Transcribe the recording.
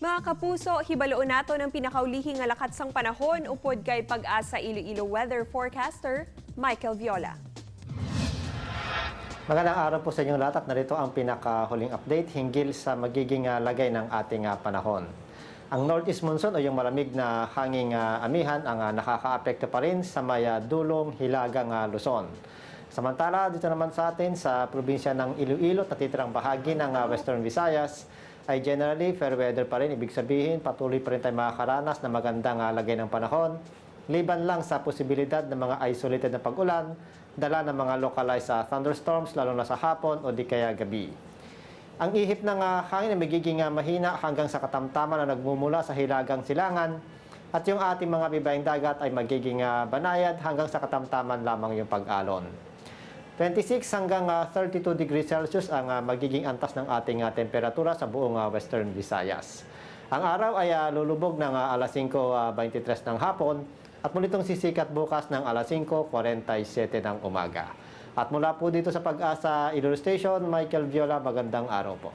Mga kapuso, hibaloon nato ng pinakaulihing nga lakat sang panahon upod kay Pag-asa Iloilo weather forecaster Michael Viola. Magandang araw po sa inyong lahat at narito ang pinakahuling update hinggil sa magiging lagay ng ating panahon. Ang northeast monsoon o yung malamig na hanging amihan ang nakakaapekto pa rin sa may dulong hilagang Luzon. Samantala, dito naman sa atin sa probinsya ng Iloilo at natitirang bahagi ng Western Visayas ay generally fair weather pa rin. Ibig sabihin, patuloy pa rin tayo makakaranas na magandang lagay ng panahon. Liban lang sa posibilidad ng mga isolated na pag-ulan, dala ng mga localized thunderstorms lalo na sa hapon o di kaya gabi. Ang ihip ng hangin ay magiging mahina hanggang sa katamtaman na nagmumula sa hilagang silangan at yung ating mga bibayang dagat ay magiging banayad hanggang sa katamtaman lamang yung pag-alon. 26 hanggang 32 degrees Celsius ang magiging antas ng ating temperatura sa buong Western Visayas. Ang araw ay lulubog ng alas 5:23 ng hapon at muli itong sisikat bukas ng alas 5:47 ng umaga. At mula po dito sa Pag-asa Iloilo Station, Michael Viola, magandang araw po.